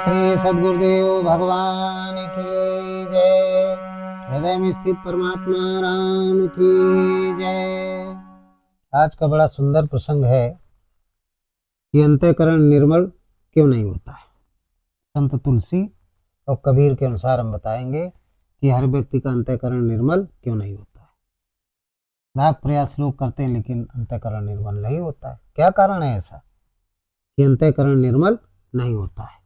श्री सद्गुरुदेव भगवान की जय। हृदय में स्थित परमात्मा राम की जय। आज का बड़ा सुंदर प्रसंग है कि अंतःकरण निर्मल क्यों नहीं होता है। संत तुलसी और कबीर के अनुसार हम बताएंगे कि हर व्यक्ति का अंतःकरण निर्मल क्यों नहीं होता है। लाख प्रयास लोग करते हैं लेकिन अंतःकरण निर्मल नहीं होता है। क्या कारण है ऐसा कि अंतःकरण निर्मल नहीं होता है?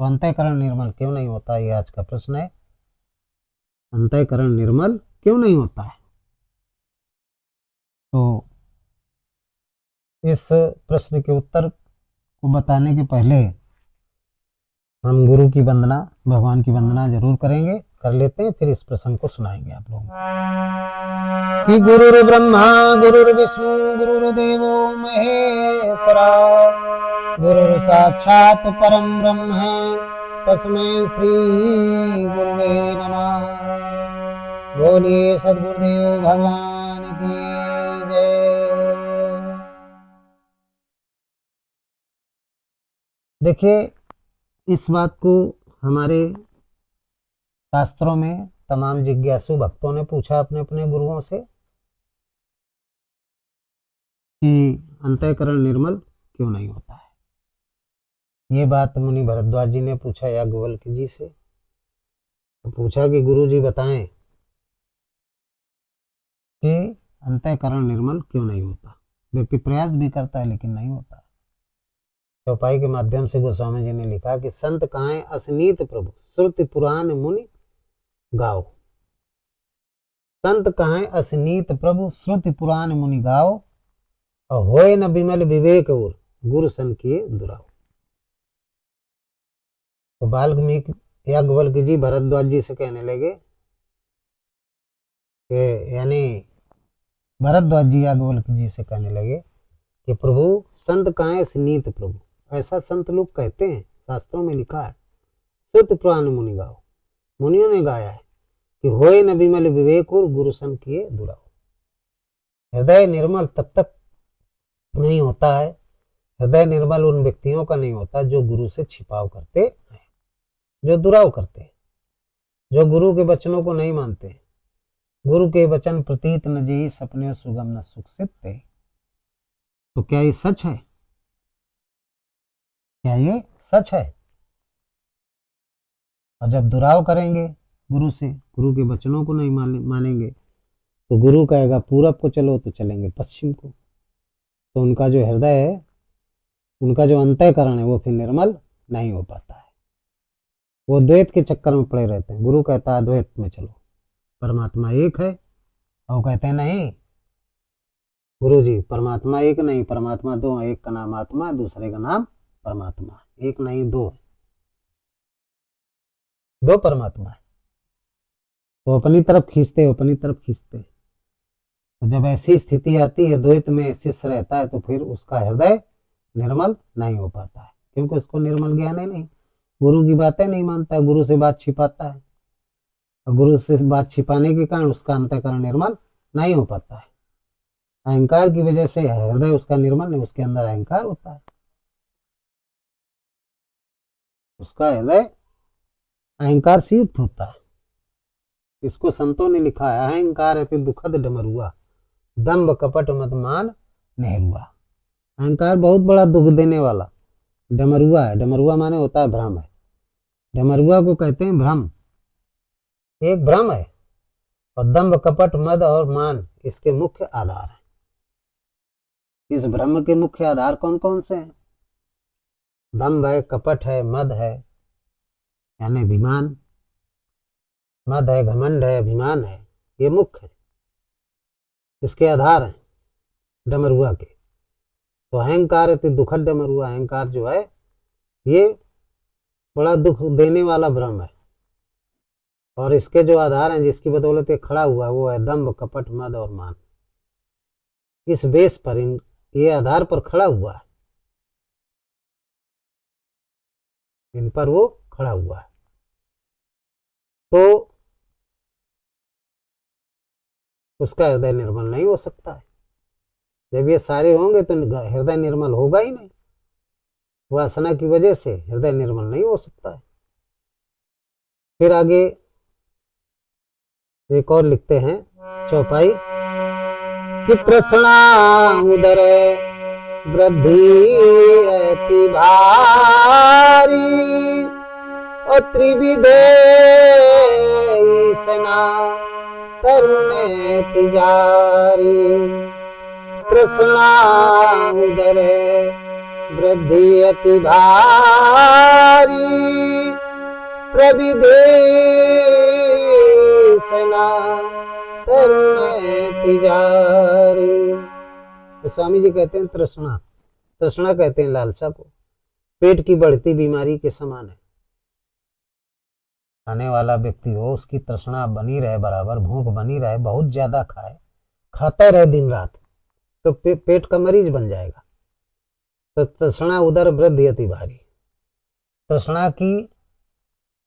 तो अंतःकरण निर्मल क्यों नहीं होता, ये आज का प्रश्न है। अंतःकरण निर्मल क्यों नहीं होता है? तो इस प्रश्न के उत्तर को बताने के पहले हम गुरु की वंदना, भगवान की वंदना जरूर करेंगे, कर लेते हैं, फिर इस प्रसंग को सुनाएंगे आप लोगों को। कि गुरुर् ब्रह्मा गुरुर्विष्णु गुरुर्देवो महेश्वरा, गुरुर् साक्षात् परम ब्रह्म तस्मै श्री गुरुवे नमः। बोलिए सद्गुरुदेव भगवान की जय। देखिए, इस बात को हमारे शास्त्रों में तमाम जिज्ञासु भक्तों ने पूछा अपने अपने गुरुओं से कि अंतःकरण निर्मल क्यों नहीं होता है। ये बात मुनि भरद्वाज जी ने पूछा याज्ञवल्क्य जी से। तो पूछा कि गुरु जी बताएं कि अंतःकरण निर्मल क्यों नहीं होता। व्यक्ति प्रयास भी करता है लेकिन नहीं होता। चौपाई के माध्यम से गोस्वामी जी ने लिखा कि संत कहां असनीत प्रभु श्रुति पुराण मुनि गाओ। संत कहां असनीत प्रभु श्रुति पुराण मुनि गाओ, और होए न विमल विवेक और गुरु सन किए दुराओ। तो वाल्मीकि याज्ञवल्क्य जी भरद्वाज जी से कहने लगे कि यानी भरद्वाज जी याज्ञवल्क्य जी से कहने लगे कि प्रभु संत कहां असनीत प्रभु। ऐसा संत लोग कहते हैं, शास्त्रों में लिखा है। श्रुति पुराण मुनि गाओ, मुनियों ने गाया है कि होए न विमल विवेक और गुरु सन किए दुराओ। हृदय निर्मल तब तक नहीं होता है, हृदय निर्मल उन व्यक्तियों का नहीं होता जो गुरु से छिपाव करते हैं, जो दुराव करते हैं, जो गुरु के वचनों को नहीं मानते। गुरु के वचन प्रतीत न जेहि सपने सुगम न सुख सिद्धते। तो क्या ये सच है? क्या ये सच है? और जब दुराव करेंगे गुरु से, गुरु के वचनों को नहीं मानेंगे, तो गुरु कहेगा पूरब को चलो तो चलेंगे पश्चिम को। तो उनका जो हृदय है, उनका जो अंतःकरण है, वो फिर निर्मल नहीं हो पाता है। वो द्वैत के चक्कर में पड़े रहते हैं। गुरु कहता है द्वैत में चलो, परमात्मा एक है, और वो कहते हैं नहीं गुरु जी, परमात्मा एक नहीं, परमात्मा दो है। एक का नाम आत्मा, दूसरे का नाम परमात्मा। एक नहीं दो है, दो परमात्मा है। तो अपनी तरफ खींचते, अपनी तरफ खींचते। तो जब ऐसी स्थिति आती है, द्वैत में शिष्य रहता है, तो फिर उसका हृदय निर्मल नहीं हो पाता है, क्योंकि उसको निर्मल ज्ञान है नहीं। गुरु की बातें नहीं मानता, गुरु से बात छिपाता है, और गुरु से बात छिपाने के कारण उसका अंतःकरण निर्मल नहीं हो पाता है। अहंकार की वजह से हृदय उसका निर्मल नहीं, उसके अंदर अहंकार होता है। उसका हृदय अहंकार से युक्त होता है। इसको संतों ने लिखा है, अहंकार अति दुखद डमरुआ, दम्भ कपट मत मान नेहरुआ। अहंकार बहुत बड़ा दुख देने वाला डमरुआ है। डमरुआ माने होता है भ्रम है। डमरुआ को कहते हैं भ्रम, एक भ्रम है। और दम्भ कपट मद और मान इसके मुख्य आधार हैं। इस ब्रह्म के मुख्य आधार कौन कौन से हैं? दम्भ है, कपट है, मद है यानी अभिमान, मद है, घमंड है, अभिमान है, ये मुख्य है, इसके आधार हैं डमरुआ के। तो अहंकार अति दुखद डमरुआ, अहंकार जो है ये बड़ा दुख देने वाला भ्रम है। और इसके जो आधार हैं, जिसकी बदौलत ये खड़ा हुआ है, वो है दम्भ कपट मद और मान। इस बेस पर ये आधार पर खड़ा हुआ है, इन पर वो खड़ा हुआ है। तो उसका हृदय निर्मल नहीं हो सकता है। जब ये सारे होंगे तो हृदय निर्मल होगा ही नहीं। वासना की वजह से हृदय निर्मल नहीं हो सकता है। फिर आगे एक और लिखते हैं चौपाई कि तृष्णा उदर वृद्धि अति भारी और त्रिविधे सना तरुण तिजारी। तृष्णा उदर वृद्धि अति भारी प्रविदेशना तरुण तिजारी। तो स्वामी जी कहते हैं तृष्णा, तृष्णा कहते हैं लालसा को, पेट की बढ़ती बीमारी के समान है। खाने वाला व्यक्ति हो, उसकी तृष्णा बनी रहे, बराबर भूख बनी रहे, बहुत ज्यादा खाए, खाता रहे दिन रात, तो पेट का मरीज बन जाएगा। तो तृष्णा उदर वृद्धि अति भारी, तृष्णा की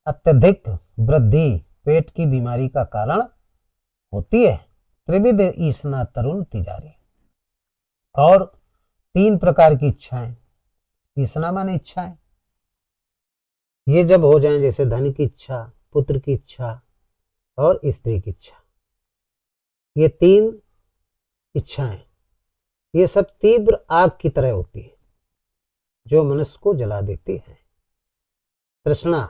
अत्यधिक वृद्धि पेट की बीमारी का कारण होती है। त्रिविध ईसना तरुण तिजारी, और 3 प्रकार की इच्छाएं, ईसना माने इच्छाएं, ये जब हो जाएं, जैसे धन की इच्छा, पुत्र की इच्छा और स्त्री की इच्छा, ये 3 इच्छाएं, ये सब तीव्र आग की तरह होती है जो मनुष्य को जला देती है। तृष्णा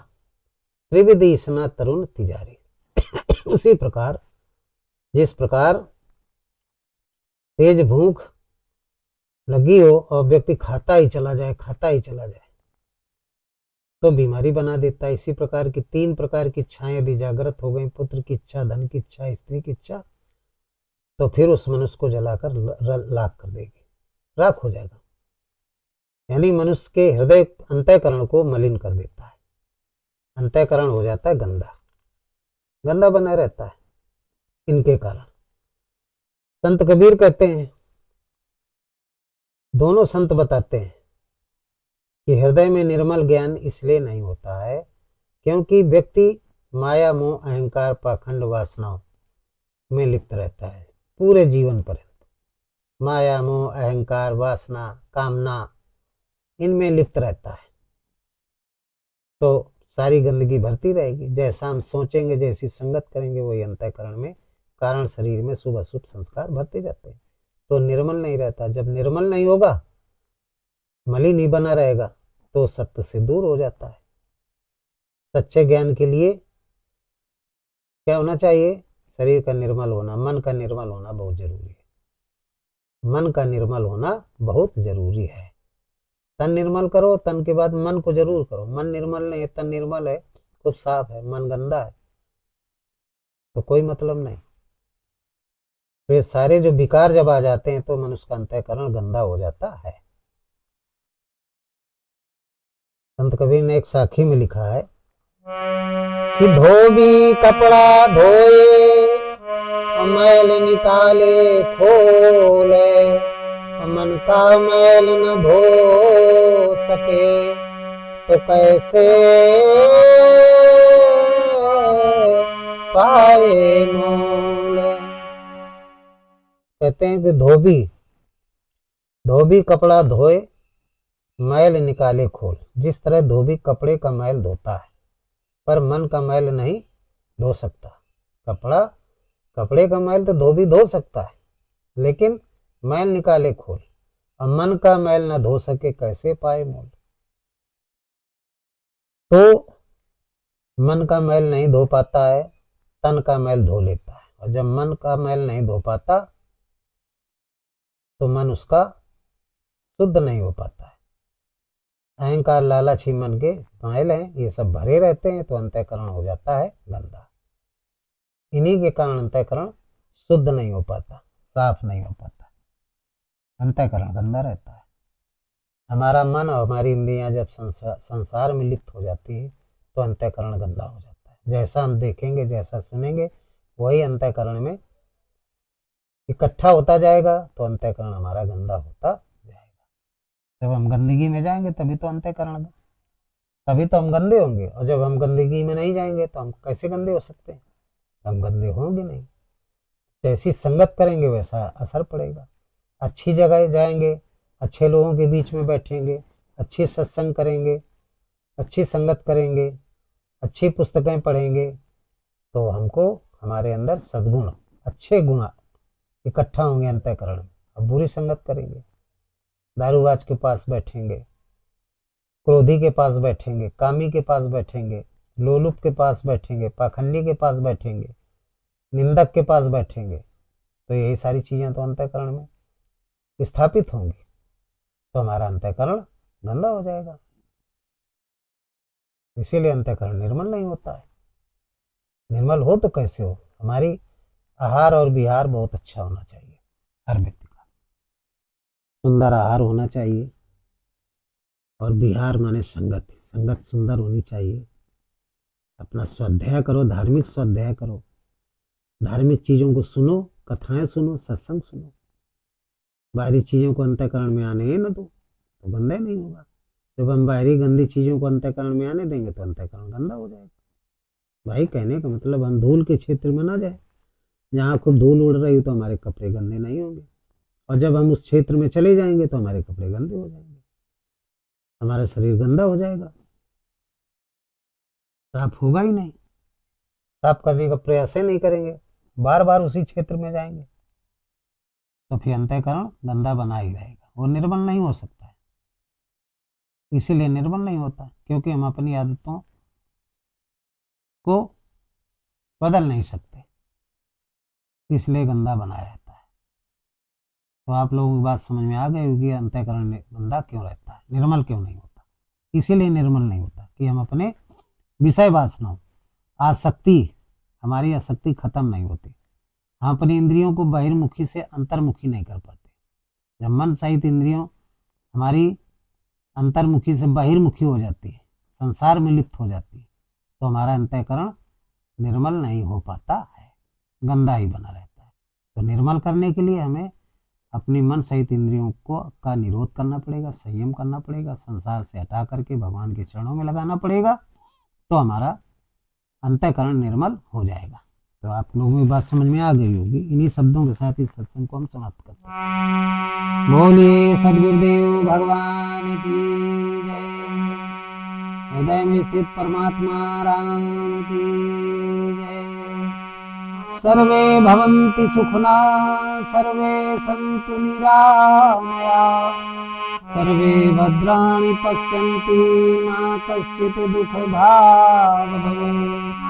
त्रिविध ईसना तरुण तिजारी। उसी प्रकार जिस प्रकार तेज भूख लगी हो और व्यक्ति खाता ही चला जाए, खाता ही चला जाए, तो बीमारी बना देता है। इसी प्रकार की 3 प्रकार की इच्छाएं यदि जागृत हो गई, पुत्र की इच्छा, धन की इच्छा, स्त्री की इच्छा, तो फिर उस मनुष्य को जलाकर लाख कर देगी, राख हो जाएगा। यानी मनुष्य के हृदय अंतःकरण को मलिन कर देता है, अंतःकरण हो जाता है गंदा, गंदा बना रहता है इनके कारण। संत कबीर कहते हैं, दोनों संत बताते हैं कि हृदय में निर्मल ज्ञान इसलिए नहीं होता है क्योंकि व्यक्ति माया मोह अहंकार पाखंड वासनाओं में लिप्त रहता है पूरे जीवन पर्यंत। माया मोह अहंकार वासना कामना इनमें लिप्त रहता है, तो सारी गंदगी भरती रहेगी। जैसा हम सोचेंगे, जैसी संगत करेंगे, वही अंतःकरण में कारण शरीर में शुभ अशुभ संस्कार भरते जाते हैं, तो निर्मल नहीं रहता। जब निर्मल नहीं होगा, मलिन ही बना रहेगा, तो सत्य से दूर हो जाता है। सच्चे ज्ञान के लिए क्या होना चाहिए? शरीर का निर्मल होना, मन का निर्मल होना बहुत जरूरी है। मन का निर्मल होना बहुत जरूरी है। तन निर्मल करो, तन के बाद मन को जरूर करो। मन निर्मल नहीं है, तन निर्मल है, खूब साफ है, मन गंदा है, तो कोई मतलब नहीं। तो ये सारे जो विकार जब आ जाते हैं तो मनुष्य का अंतःकरण गंदा हो जाता है। संत कबीर ने एक साखी में लिखा है कि धोबी कपड़ा धोए मैल निकाले खोले, मन का मैल न धो सके तो कैसे पाए मोल। कहते हैं कि धोबी कपड़ा धोए मैल निकाले खोल। जिस तरह धोबी कपड़े का मैल धोता है, पर मन का मैल नहीं धो सकता। कपड़े का मैल तो धोबी धो सकता है, लेकिन मैल निकाले खोल, और मन का मैल न धो सके कैसे पाए मोल। तो मन का मैल नहीं धो पाता है, तन का मैल धो लेता है, और जब मन का मैल नहीं धो पाता तो मन उसका शुद्ध नहीं हो पाता है। अहंकार लालच ही मन के मैल हैं, ये सब भरे रहते हैं, तो अंतःकरण हो जाता है गंदा। इन्हीं के कारण अंतःकरण शुद्ध नहीं हो पाता, साफ नहीं हो पाता, अंतःकरण गंदा रहता है। हमारा मन और हमारी इंद्रियां जब संसार में लिप्त हो जाती है तो अंतःकरण गंदा हो जाता है। जैसा हम देखेंगे, जैसा सुनेंगे, वही अंतःकरण में इकट्ठा होता जाएगा, तो अंतःकरण हमारा गंदा होता जाएगा। जब हम गंदगी में जाएंगे तभी तो अंतःकरण, तभी तो हम गंदे होंगे, और जब हम गंदगी में नहीं जाएंगे तो हम कैसे गंदे हो सकते हैं? हम गंदे होंगे नहीं। जैसी संगत करेंगे वैसा असर पड़ेगा। अच्छी जगह जाएंगे, अच्छे लोगों के बीच में बैठेंगे, अच्छी सत्संग करेंगे, अच्छी संगत करेंगे, अच्छी पुस्तकें पढ़ेंगे, तो हमको हमारे अंदर सद्गुण, अच्छे गुण इकट्ठा होंगे अंतःकरण में। अब बुरी संगत करेंगे, दारूबाज के पास बैठेंगे, क्रोधी के पास बैठेंगे, कामी के पास बैठेंगे, लोलुप के पास बैठेंगे, पाखंडी के पास बैठेंगे, निंदक के पास बैठेंगे, तो यही सारी चीजें तो अंतःकरण में स्थापित होंगी, तो हमारा अंतःकरण गंदा हो जाएगा। इसीलिए अंतःकरण निर्मल नहीं होता है। निर्मल हो तो कैसे हो? हमारी आहार और विहार बहुत अच्छा होना चाहिए। हर व्यक्ति का सुंदर आहार होना चाहिए, और विहार माने संगत, संगत सुंदर होनी चाहिए। अपना स्वाध्याय करो, धार्मिक स्वाध्याय करो, धार्मिक चीजों को सुनो, कथाएं सुनो, सत्संग सुनो। बाहरी चीजों को अंतःकरण में आने ही न दो, तो गंदा ही नहीं होगा। जब हम बाहरी गंदी चीजों को अंतःकरण में आने देंगे तो अंतःकरण गंदा हो जाएगा। भाई कहने का मतलब हम धूल के क्षेत्र में ना जाए, जहाँ खूब धूल उड़ रही हो तो हमारे कपड़े गंदे नहीं होंगे, और जब हम उस क्षेत्र में चले जाएंगे तो हमारे कपड़े गंदे हो जाएंगे, हमारा शरीर गंदा हो जाएगा, साफ होगा ही नहीं। साफ करने का प्रयास ही नहीं करेंगे, बार बार उसी क्षेत्र में जाएंगे, तो फिर अंतःकरण गंदा बना ही रहेगा, वो निर्मल नहीं हो सकता है। इसीलिए निर्मल नहीं होता, क्योंकि हम अपनी आदतों को बदल नहीं सकते, इसलिए गंदा बना रहता है। तो आप लोगों की बात समझ में आ गई होगी, अंतःकरण गंदा क्यों रहता है, निर्मल क्यों नहीं होता। इसीलिए निर्मल नहीं होता कि हम अपने विषय वासनाओं, आसक्ति, हमारी आसक्ति खत्म नहीं होती। हम अपनी इंद्रियों को बहिर्मुखी से अंतर्मुखी नहीं कर पाते। जब मन सहित इंद्रियों हमारी अंतर्मुखी से बहिर्मुखी हो जाती है, संसार में लिप्त हो जाती है, तो हमारा अंतःकरण निर्मल नहीं हो पाता है, गंदा ही बना रहता है। तो निर्मल करने के लिए हमें अपनी मन सहित इंद्रियों को का निरोध करना पड़ेगा, संयम करना पड़ेगा, संसार से हटा करके भगवान के चरणों में लगाना पड़ेगा, तो हमारा अंतःकरण निर्मल हो जाएगा। तो आप लोगों की बात समझ में आ गई होगी। इन्हीं शब्दों के साथ इस सत्संग को हम समाप्त करते हैं। बोलिए सद्गुरुदेव भगवान की जय। हृदय में स्थित परमात्मा राम की जय। सर्वे भवन्ति सुखना, सर्वे सन्तु निरामया, सर्वे भद्राणि पश्यन्ति मा कश्चित् दुःखभाग् भवेत्।